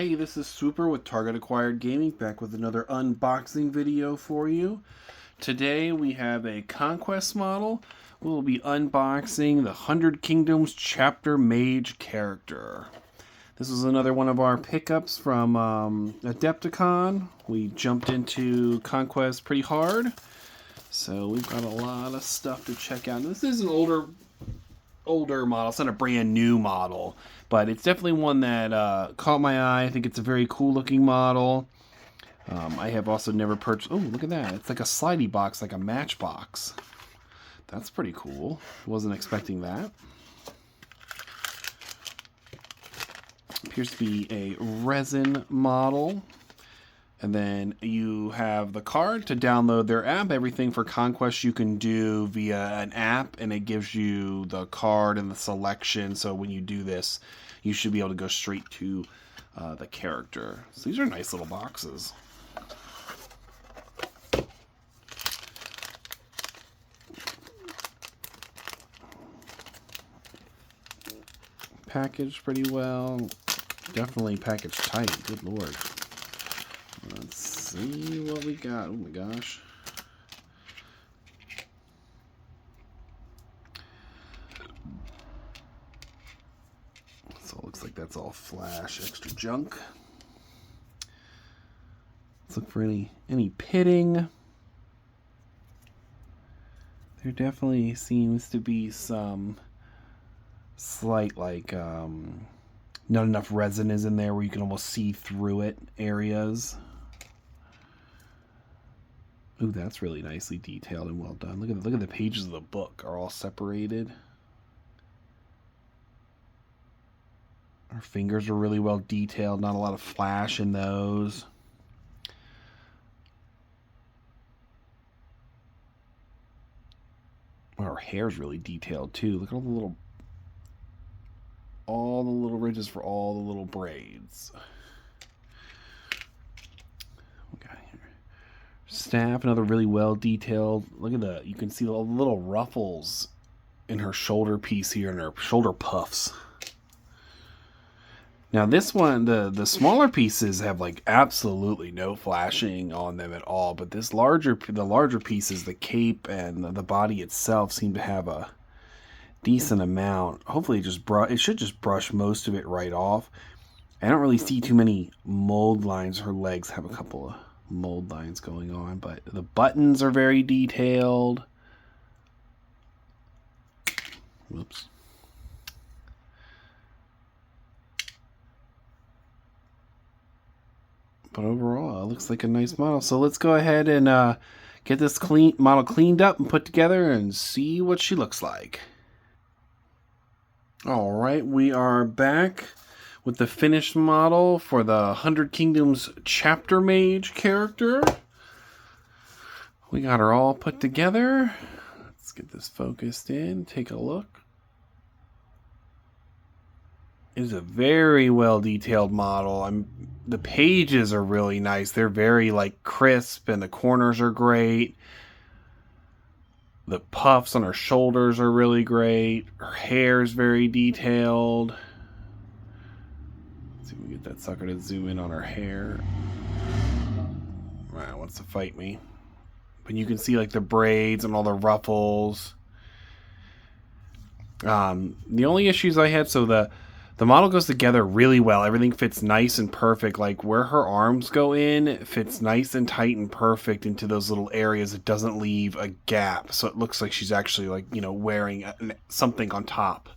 Hey, this is Super with Target Acquired Gaming, back with another unboxing video for you. Today we have a Conquest model. We'll be unboxing the 100 Kingdoms Chapter Mage character. This was another one of our pickups from AdeptiCon. We jumped into Conquest pretty hard, so we've got a lot of stuff to check out. This is an older model. It's not a brand new model, but it's definitely one that caught my eye. I think it's a very cool looking model. I have also never purchased... Oh, look at that. It's like a slidey box, like a matchbox. That's pretty cool. Wasn't expecting that. Appears to be a resin model. And then you have the card to download their app. Everything for Conquest you can do via an app, and it gives you the card and the selection. So when you do this, you should be able to go straight to the character. So these are nice little boxes. Packaged pretty well. Definitely packaged tight. Good lord. Let's see what we got. Oh my gosh. So it looks like that's all flash, extra junk. Let's look for any pitting. There definitely seems to be some slight, like, not enough resin is in there where you can almost see through it areas. Ooh, that's really nicely detailed and well done. Look at the pages of the book are all separated. Her fingers are really well detailed. Not a lot of flash in those. Well, her hair's really detailed too. Look at all the little ridges for all the little braids. Staff, another really well detailed. Look at you can see all the little ruffles in her shoulder piece here and her shoulder puffs. Now this one, the smaller pieces have like absolutely no flashing on them at all, but the larger pieces, the cape and the body itself, seem to have a decent amount. Hopefully it should just brush most of it right off. I don't really see too many mold lines. Her legs have a couple of mold lines going on, but the buttons are very detailed. Whoops. But overall, it looks like a nice model. So let's go ahead and get this model cleaned up and put together and see what she looks like. All right, we are back with the finished model for the 100 Kingdoms Chapter Mage character. We got her all put together. Let's get this focused in, take a look. It is a very well detailed model. The pages are really nice. They're very like crisp, and the corners are great. The puffs on her shoulders are really great. Her hair is very detailed. Let's see if we can get that sucker to zoom in on her hair. Alright, wants to fight me. But you can see like the braids and all the ruffles. The only issues I had, so the model goes together really well. Everything fits nice and perfect. Like where her arms go in, it fits nice and tight and perfect into those little areas. It doesn't leave a gap. So it looks like she's actually like, wearing something on top.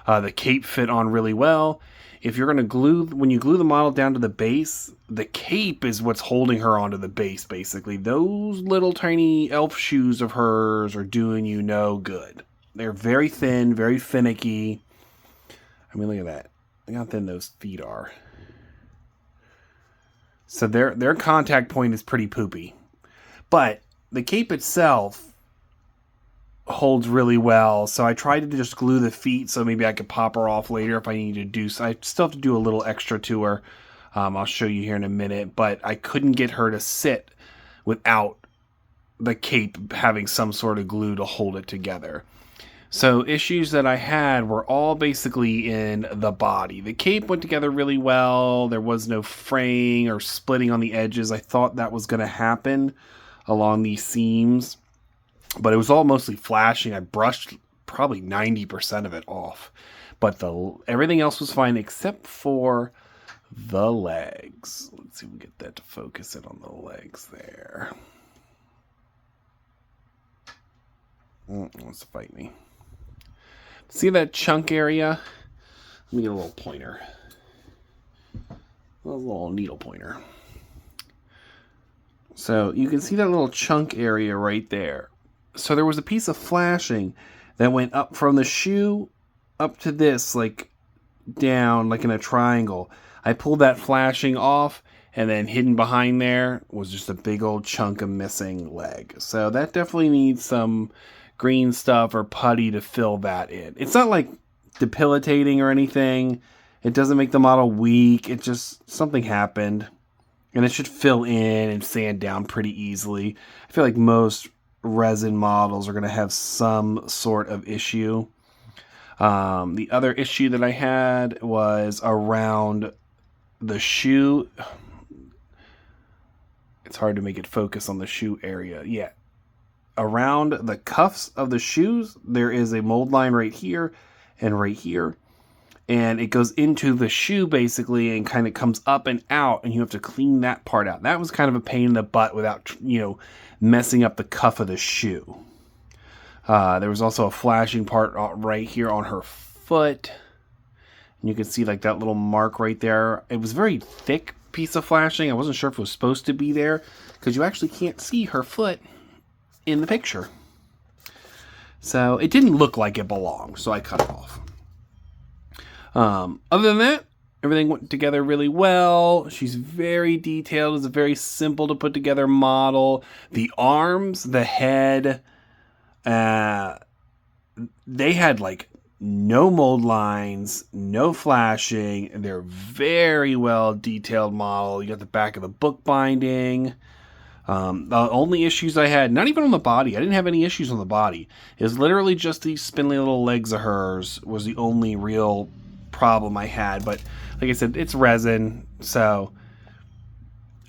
The cape fit on really well. If you're going to when you glue the model down to the base, the cape is what's holding her onto the base, basically. Those little tiny elf shoes of hers are doing you no good. They're very thin, very finicky. I mean, look at that. Look how thin those feet are. So their contact point is pretty poopy. But the cape itself holds really well. So I tried to just glue the feet so maybe I could pop her off later if I need to do so. I still have to do a little extra to her. I'll show you here in a minute. But I couldn't get her to sit without the cape having some sort of glue to hold it together. So issues that I had were all basically in the body. The cape went together really well. There was no fraying or splitting on the edges. I thought that was going to happen along these seams, but it was all mostly flashing. I brushed probably 90% of it off, but everything else was fine except for the legs. Let's see if we can get that to focus in on the legs there. Wants to fight me. See that chunk area? Let me get a little pointer. A little needle pointer. So you can see that little chunk area right there. So there was a piece of flashing that went up from the shoe up to this, like down, like in a triangle. I pulled that flashing off, and then hidden behind there was just a big old chunk of missing leg. So that definitely needs some green stuff or putty to fill that in. It's not like debilitating or anything. It doesn't make the model weak. It just, something happened. And it should fill in and sand down pretty easily. I feel like most resin models are going to have some sort of issue. The other issue that I had was around the shoe. It's hard to make it focus on the shoe area. Yeah. Around the cuffs of the shoes, there is a mold line right here and right here. And it goes into the shoe basically and kind of comes up and out, and you have to clean that part out. That was kind of a pain in the butt without, messing up the cuff of the shoe. There was also a flashing part right here on her foot. And you can see like that little mark right there. It was a very thick piece of flashing. I wasn't sure if it was supposed to be there because you actually can't see her foot in the picture. So it didn't look like it belonged, so I cut it off. Other than that, everything went together really well. She's very detailed. It's a very simple to put together model. The arms, the head, they had like no mold lines, no flashing. They're very well detailed model. You got the back of the book binding. The only issues I had, not even on the body, I didn't have any issues on the body. It was literally just these spindly little legs of hers was the only real problem I had. But like I said, it's resin, so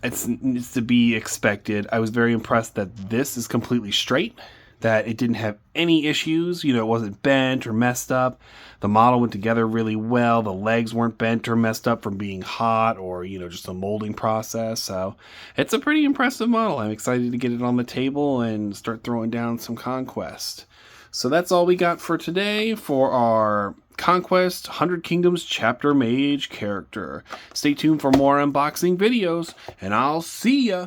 it's to be expected. I was very impressed that this is completely straight, that it didn't have any issues. It wasn't bent or messed up. The model went together really well. The legs weren't bent or messed up from being hot or, just a molding process. So it's a pretty impressive model. I'm excited to get it on the table and start throwing down some Conquest. So that's all we got for today for our Conquest 100 Kingdoms Chapter Mage character. Stay tuned for more unboxing videos, and I'll see ya!